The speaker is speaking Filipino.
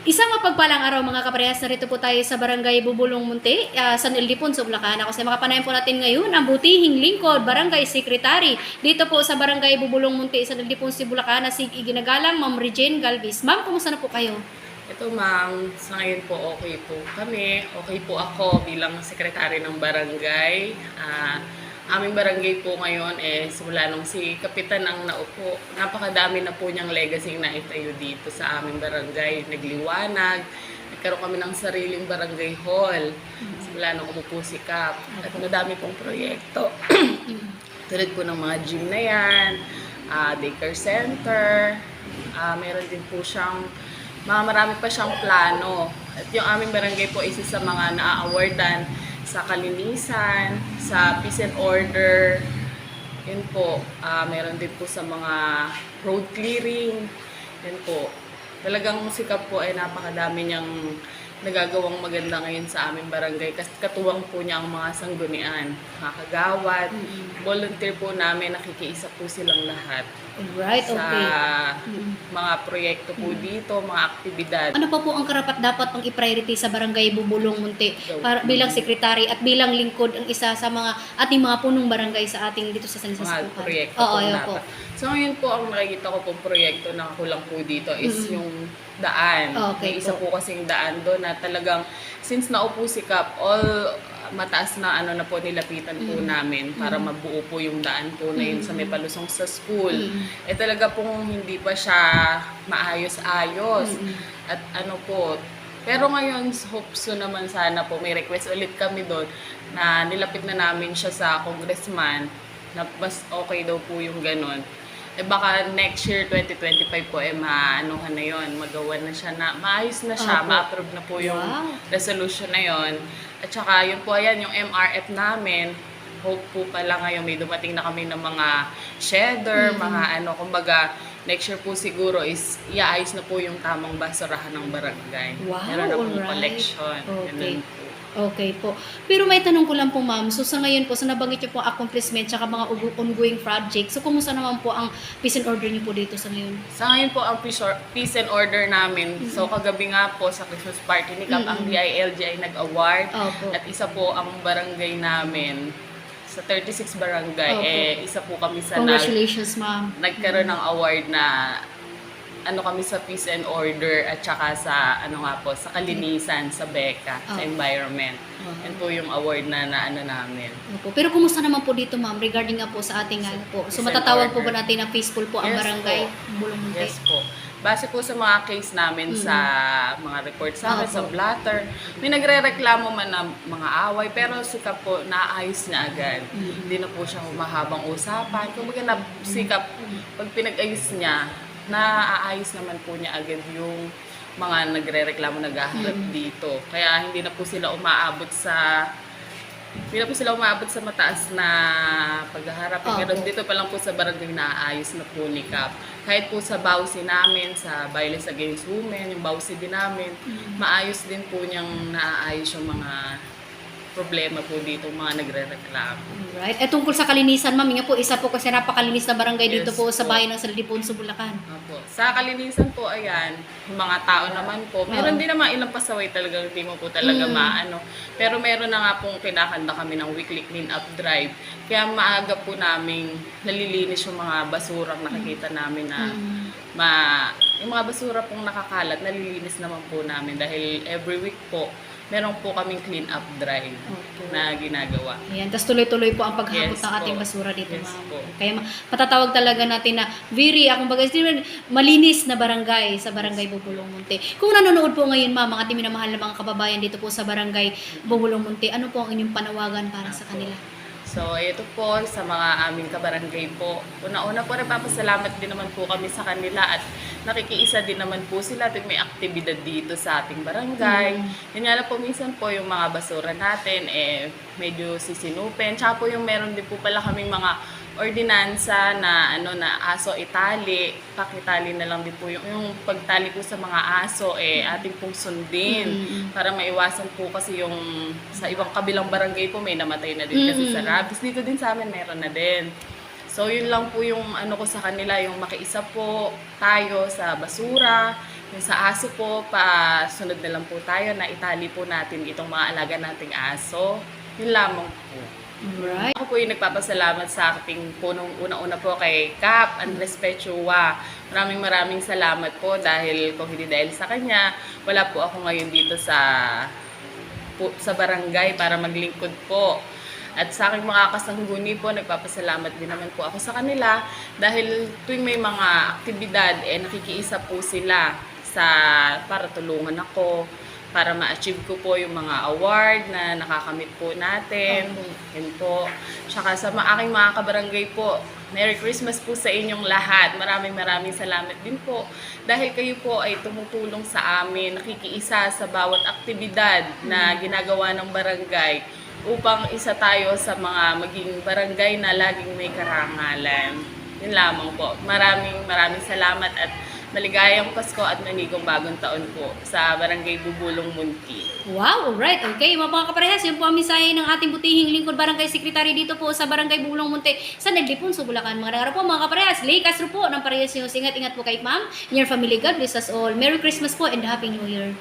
Isang mapagpalang araw mga kaparehas, narito po tayo sa Barangay Bubulong Munti, San Ildefonso, Bulacan. Kasi makapanayan po natin ngayon ang butihing lingkod, Barangay Secretary. Dito po sa Barangay Bubulong Munti, San Ildefonso, Bulacan, na iginagalang Ma'am Regine Galvis. Ma'am, kumusta na po kayo? Ito ma'am, sa ngayon po okay po kami. Okay po ako bilang sekretary ng barangay. Aming barangay po ngayon simula nung si Kapitan ang naupo. Napakadami na po niyang legacy na itayo dito sa aming barangay. Nagliwanag, nagkaroon kami ng sariling barangay hall. Simula nung umupo si Kap. At madami pong proyekto. Tulad po ng mga gym na yan, daycare center. Meron din po siyang marami pa siyang plano. At yung aming barangay po isa sa mga na-awardan sa kalinisan, sa peace and order. Yun po, meron din po sa mga road clearing. Yun po. Talagang sikap po ay napakadami niyang nagagawang maganda ngayon sa aming barangay. Kasi katuwang po niya ang mga sanggunian, mga kagawad. Volunteer po namin, nakikiisa po silang lahat. Alright, Sa okay. mga proyekto po dito, mga aktibidad. Ano pa po ang karapat dapat pang i-priority sa Barangay Bubulong Munti para bilang sekretary at bilang lingkod ang isa sa mga ating mga punong barangay sa ating dito sa San Mga Isidro? proyekto Oo, po yun dapat. po. So ngayon po, ang nakikita ko pong proyekto na kulang po dito is yung daan. Okay May isa po. po kasing daan doon na talagang since naupo si Kap, all mataas na ano na po nilapitan po namin para mabuo po yung daan po na yun sa may palusong sa school. Talaga pong hindi pa siya maayos-ayos. At ano po, pero ngayon, hope so naman sana po, may request ulit kami doon na nilapit na namin siya sa congressman na mas okay daw po yung ganun. Baka next year, 2025 po, maanuhan na yon, magawa na siya na, maayos na siya, Opo. ma-approve na po yung Wow. resolution na yon. At saka yun po, ayan, yung MRF namin, hope po pala ngayon, may dumating na kami ng mga shedder, mga ano, kumbaga, next year po siguro is iaayos na po yung tamang basurahan ng barangay. Wow, Meron na pong alright. collection. Okay. Ganun po. Okay po. Pero may tanong ko lang po, ma'am. So sa ngayon po, sa nabanggit niyo po accomplishment tsaka mga ongoing project. So kumusta naman po ang peace and order niyo po dito sa ngayon? Sa ngayon po ang peace and order namin. So kagabi nga po sa Christmas party ni Kap, ang DILG ay nag-award. Opo. At isa po ang barangay namin sa 36 barangay, Opo. isa po kami sa Congratulations, ma'am. nagkaroon ng award na ano kami sa peace and order at saka sa ano nga po sa kalinisan sa BECA, sa environment. Yan po yung award na naano namin. Opo. Pero kumusta naman po dito, ma'am, regarding nga po sa ating ano po? So Peace and matatawag po order. ba natin na peaceful po ang Yes barangay po. Bulong Munti? Yes po. Base po sa mga case namin sa mga report sa amin, Opo. sa blatter, may nagre-reklamo man na mga away, pero sikap po, naayos niya agad. Hindi na po siya mahabang usapan. Kumbaga na sikap, pag pinag-ayos niya, naaayos naman po niya agad yung mga nagre-reklamo naghaharap dito. Kaya hindi na po sila umaabot sa mataas na paghaharap. Opo. Pero dito pa lang po sa barangay naaayos na po ni Kap. Kahit po sa bawsi namin, sa Violence Against Women, yung bawsi din namin, maayos din po niyang naaayos yung mga problema po dito, mga nagre-reklamo. Right. Eh tungkol sa kalinisan, ma'am, nga po, isa po kasi napakalinis na barangay dito Yes po sa po. bayan ng San Ildefonso, Bulacan. Opo. Sa kalinisan po, ayan, yung mga tao naman po, meron din naman ilang pasaway talaga, hindi mo po talaga maano. Pero meron na nga pong kinakanda kami ng weekly clean-up drive. Kaya maaga po namin nalilinis yung mga basurang nakikita namin na yung mga basura pong nakakalat, nalilinis naman po namin dahil every week po, meron po kaming clean-up drive Opo. na ginagawa. Ayan, tapos tuloy-tuloy po ang paghapot Yes ng ating po. basura dito, Yes ma'am. po. Kaya matatawag talaga natin na kumbaga, malinis na barangay sa Barangay Bubulong Munti. Kung nanonood po ngayon, ma'am, mga ating minamahal na mga kababayan dito po sa Barangay Bubulong Munti, ano po ang inyong panawagan para sa kanila? So, ito po sa mga aming kabarangay po. Una-una po, nagpapasalamat din naman po kami sa kanila at nakikiisa din naman po sila at may aktibidad dito sa ating barangay. Yun nga lang po, minsan po yung mga basura natin, medyo sisinupin. Tsaka po yung meron din po pala kaming mga ordinansa na aso itali, pakitali na lang din po yung pagtali po sa mga aso ating pong sundin para maiwasan po kasi yung sa ibang kabilang barangay po may namatay na din kasi sa rabies. Dito din sa amin meron na din. So yun lang po yung ano ko sa kanila, yung makiisa po tayo sa basura, Yung sa aso po, pasunod na lang po tayo na itali po natin itong mga alaga nating aso. Yun lamang po. Alright. Ako po yung nagpapasalamat sa ating punong una-una po kay Cap Andres Pechua. Maraming salamat po dahil kung hindi dahil sa kanya, wala po ako ngayon dito sa barangay para maglingkod po. At sa aking mga kasangguni po, nagpapasalamat din naman po ako sa kanila dahil tuwing may mga aktibidad, nakikiisa po sila para tulungan ako, para ma-achieve ko po yung mga award na nakakamit po natin. Yun po. Tsaka sa aking mga kabarangay po, Merry Christmas po sa inyong lahat. Maraming salamat din po dahil kayo po ay tumutulong sa amin, nakikiisa sa bawat aktibidad na ginagawa ng barangay upang isa tayo sa mga maging barangay na laging may karangalan. Yun lamang po. Maraming salamat at maligayang Pasko at manigong bagong taon po sa Barangay Bubulong Munti. Wow, alright. Okay, mga kaparehas, yun po ang mensahe ng ating butihing lingkod barangay secretary dito po sa Barangay Bubulong Munti sa Nagdipon, Bulacan. Mga nagara po mga kaparehas, Lay Castro po ng Parehas News. Ingat po kay ma'am, in your family. God bless us all. Merry Christmas po and Happy New Year.